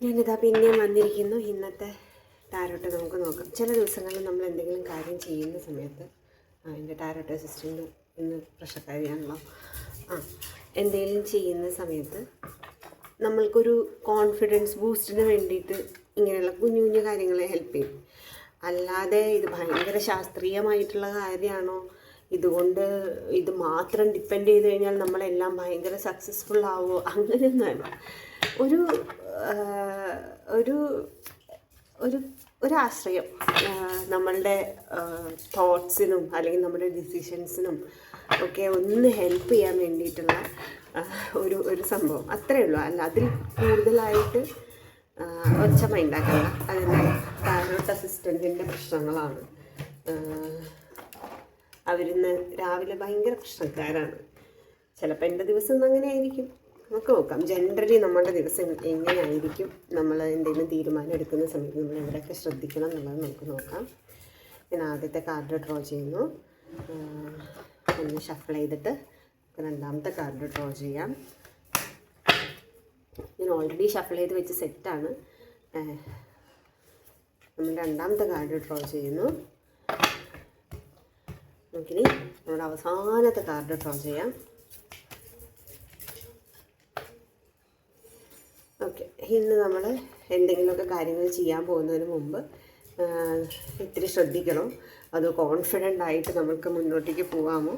ഞാനിതാ പിന്നെയും വന്നിരിക്കുന്നു. ഇന്നത്തെ ടാരോട്ട് നമുക്ക് നോക്കാം. ചില ദിവസങ്ങളിൽ നമ്മൾ എന്തെങ്കിലും കാര്യം ചെയ്യുന്ന സമയത്ത് എൻ്റെ ടാരോട്ട് അസിസ്റ്റൻ്റ് ഇന്ന് പ്രശ്നക്കാരിയാണല്ലോ. എന്തെങ്കിലും ചെയ്യുന്ന സമയത്ത് നമ്മൾക്കൊരു കോൺഫിഡൻസ് ബൂസ്റ്റിന് വേണ്ടിയിട്ട് ഇങ്ങനെയുള്ള കുഞ്ഞു കുഞ്ഞു കാര്യങ്ങളെ ഹെൽപ്പ് ചെയ്യും. അല്ലാതെ ഇത് ഭയങ്കര ശാസ്ത്രീയമായിട്ടുള്ള കാര്യമാണോ, ഇതുകൊണ്ട് ഇത് മാത്രം ഡിപ്പെൻഡ് ചെയ്ത് കഴിഞ്ഞാൽ നമ്മളെല്ലാം ഭയങ്കര സക്സസ്ഫുൾ ആവുമോ, അങ്ങനെയൊന്നുമല്ല. ഒരു ഒരു ഒരു ഒരാശ്രയം നമ്മളുടെ തോട്ട്സിനും അല്ലെങ്കിൽ നമ്മുടെ ഡിസിഷൻസിനും ഒക്കെ ഒന്ന് ഹെൽപ്പ് ചെയ്യാൻ വേണ്ടിയിട്ടുള്ള ഒരു സംഭവം, അത്രയേ ഉള്ളൂ. അല്ല അതിൽ കൂടുതലായിട്ട് ഒച്ച മൈൻഡാക്കണ്ട. അതിൻ്റെ ടാരോട്ട് അസിസ്റ്റൻറ്റിൻ്റെ പ്രശ്നങ്ങളാണ്. അവരിന്ന് രാവിലെ ഭയങ്കര പ്രശ്നക്കാരാണ്. ചിലപ്പോൾ എൻ്റെ ദിവസം അങ്ങനെ ആയിരിക്കും. നമുക്ക് നോക്കാം ജനറലി നമ്മുടെ ദിവസം എങ്ങനെയായിരിക്കും. നമ്മൾ എന്തെങ്കിലും തീരുമാനം എടുക്കുന്ന സമയത്ത് നമ്മൾ എവിടെയൊക്കെ ശ്രദ്ധിക്കണം എന്നുള്ളത് നമുക്ക് നോക്കാം. ഞാൻ ആദ്യത്തെ കാർഡ് ഡ്രോ ചെയ്യുന്നു. ഒന്ന് ഷഫിൾ ചെയ്തിട്ട് രണ്ടാമത്തെ കാർഡ് ഡ്രോ ചെയ്യാം. ഞാൻ ഓൾറെഡി ഷഫിൾ ചെയ്ത് വെച്ച് സെറ്റാണ്. നമ്മൾ രണ്ടാമത്തെ കാർഡ് ഡ്രോ ചെയ്യുന്നു. നമുക്കിനി നമ്മുടെ അവസാനത്തെ കാർഡ് ഡ്രോ ചെയ്യാം. ഓക്കെ, ഇന്ന് നമ്മൾ എന്തെങ്കിലുമൊക്കെ കാര്യങ്ങൾ ചെയ്യാൻ പോകുന്നതിന് മുമ്പ് ഇത്തിരി ശ്രദ്ധിക്കണം. അത് കോൺഫിഡൻ്റ് ആയിട്ട് നമുക്ക് മുന്നോട്ടേക്ക് പോകാമോ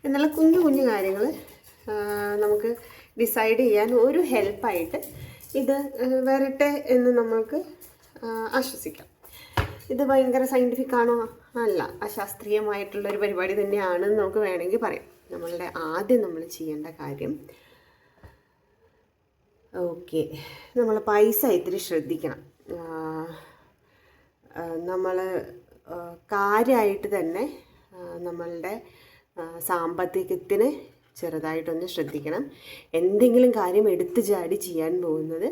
എന്നുള്ള കുഞ്ഞു കുഞ്ഞു കാര്യങ്ങൾ നമുക്ക് ഡിസൈഡ് ചെയ്യാൻ ഒരു ഹെൽപ്പായിട്ട് ഇത് വരട്ടെ എന്ന് നമ്മൾക്ക് ആശ്വസിക്കാം. ഇത് ഭയങ്കര സയൻറ്റിഫിക് ആണോ? അല്ല, അശാസ്ത്രീയമായിട്ടുള്ളൊരു പരിപാടി തന്നെയാണെന്ന് നമുക്ക് വേണമെങ്കിൽ പറയാം. നമ്മളുടെ ആദ്യം നമ്മൾ ചെയ്യേണ്ട കാര്യം, ഓക്കെ, നമ്മൾ പൈസ ഇത്തിരി ശ്രദ്ധിക്കണം. നമ്മൾ കാര്യമായിട്ട് തന്നെ നമ്മളുടെ സാമ്പത്തികത്തിന് ചെറുതായിട്ടൊന്ന് ശ്രദ്ധിക്കണം. എന്തെങ്കിലും കാര്യം എടുത്തു ചാടി ചെയ്യാൻ പോകുന്നത്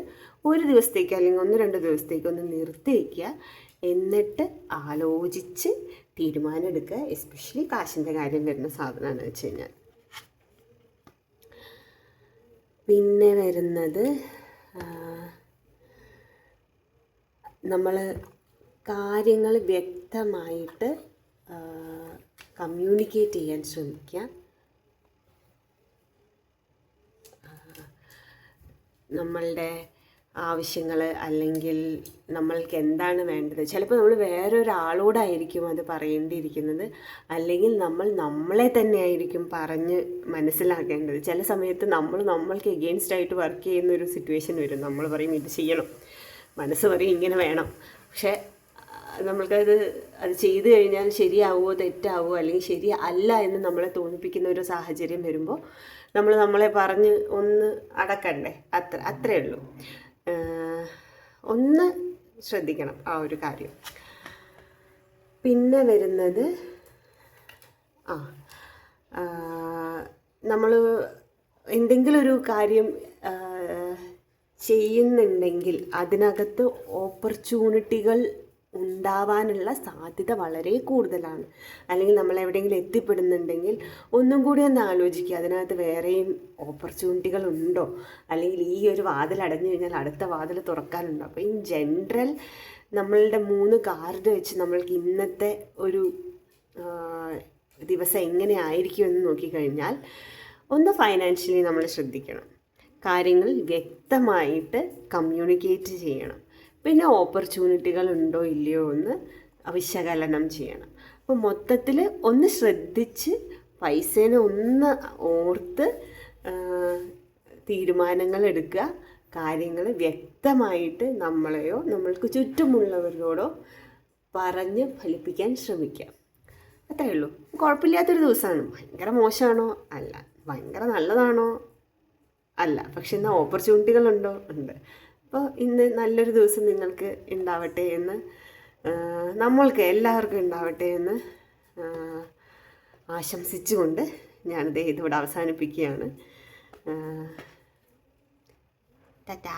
ഒരു ദിവസത്തേക്ക് അല്ലെങ്കിൽ 1-2 ദിവസത്തേക്ക് ഒന്ന് നിർത്തി വയ്ക്കുക. എന്നിട്ട് ആലോചിച്ച് തീരുമാനം എടുക്കുക. എസ്പെഷ്യലി കാശിൻ്റെ കാര്യം വരുന്ന സാധനമാണെന്ന് വെച്ച് കഴിഞ്ഞാൽ. പിന്നെ വരുന്നത്, നമ്മൾ കാര്യങ്ങൾ വ്യക്തമായിട്ട് കമ്മ്യൂണിക്കേറ്റ് ചെയ്യാൻ ശ്രമിക്കുക. നമ്മളുടെ ആവശ്യങ്ങൾ അല്ലെങ്കിൽ നമ്മൾക്ക് എന്താണ് വേണ്ടത്, ചിലപ്പോൾ നമ്മൾ വേറൊരാളോടായിരിക്കും അത് പറയേണ്ടിയിരിക്കുന്നത്, അല്ലെങ്കിൽ നമ്മളെ തന്നെയായിരിക്കും പറഞ്ഞ് മനസ്സിലാക്കേണ്ടത്. ചില സമയത്ത് നമ്മൾക്ക് എഗെയിൻസ്റ്റ് ആയിട്ട് വർക്ക് ചെയ്യുന്ന ഒരു സിറ്റുവേഷൻ വരും. നമ്മൾ പറയും ഇത് ചെയ്യണം, മനസ്സ് പറയും ഇങ്ങനെ വേണം. പക്ഷേ അത് ചെയ്തു കഴിഞ്ഞാൽ ശരിയാവുമോ തെറ്റാവുമോ അല്ലെങ്കിൽ ശരി അല്ല എന്ന് നമ്മളെ തോന്നിപ്പിക്കുന്ന ഒരു സാഹചര്യം വരുമ്പോൾ നമ്മളെ പറഞ്ഞ് ഒന്ന് അടക്കണ്ടേ. അത്രയേ ഉള്ളൂ. ഒന്ന് ശ്രദ്ധിക്കണം ആ ഒരു കാര്യം. പിന്നെ വരുന്നത്, നമ്മൾ എന്തെങ്കിലും ഒരു കാര്യം ചെയ്യുന്നുണ്ടെങ്കിൽ അതിനകത്ത് ഓപ്പർച്യൂണിറ്റികൾ ഉണ്ടാവാനുള്ള സാധ്യത വളരെ കൂടുതലാണ്. അല്ലെങ്കിൽ നമ്മൾ എവിടെയെങ്കിലും എത്തിപ്പെടുന്നുണ്ടെങ്കിൽ ഒന്നും കൂടി ഒന്ന് ആലോചിക്കുക, അതിനകത്ത് വേറെയും ഓപ്പർച്യൂണിറ്റികൾ ഉണ്ടോ, അല്ലെങ്കിൽ ഈ ഒരു വാതിൽ അടഞ്ഞു കഴിഞ്ഞാൽ അടുത്ത വാതിൽ തുറക്കാനുണ്ടോ. അപ്പോൾ ഇൻ ജനറൽ നമ്മളുടെ 3 കാർഡ് വെച്ച് നമ്മൾക്ക് ഇന്നത്തെ ഒരു ദിവസം എങ്ങനെ ആയിരിക്കും എന്ന് നോക്കിക്കഴിഞ്ഞാൽ, ഒന്ന് ഫൈനാൻഷ്യലി നമ്മൾ ശ്രദ്ധിക്കണം. കാര്യങ്ങൾ വ്യക്തമായിട്ട് കമ്മ്യൂണിക്കേറ്റ് ചെയ്യണം. പിന്നെ ഓപ്പർച്യൂണിറ്റികൾ ഉണ്ടോ ഇല്ലയോ എന്ന് വിശകലനം ചെയ്യണം. അപ്പോൾ മൊത്തത്തിൽ ഒന്ന് ശ്രദ്ധിച്ച് പൈസേനെ ഒന്ന് ഓർത്ത് തീരുമാനങ്ങൾ എടുക്കുക. കാര്യങ്ങൾ വ്യക്തമായിട്ട് നമ്മളെയോ നമ്മൾക്ക് ചുറ്റുമുള്ളവരോടോ പറഞ്ഞ് ഫലിപ്പിക്കാൻ ശ്രമിക്കുക. അത്രയേ ഉള്ളൂ. കുഴപ്പമില്ലാത്തൊരു ദിവസമാണ്. ഭയങ്കര മോശമാണോ? അല്ല. ഭയങ്കര നല്ലതാണോ? അല്ല. പക്ഷെ ഇന്ന് ഓപ്പർച്യൂണിറ്റികളുണ്ടോ? ഉണ്ട്. അപ്പോൾ ഇന്ന് നല്ലൊരു ദിവസം നിങ്ങൾക്ക് ഉണ്ടാവട്ടെ എന്ന്, നമ്മൾക്ക് എല്ലാവർക്കും ഉണ്ടാവട്ടെ എന്ന് ആശംസിച്ചുകൊണ്ട് ഞാനിത് ഇതിവിടെ അവസാനിപ്പിക്കുകയാണ്. ടാറ്റാ.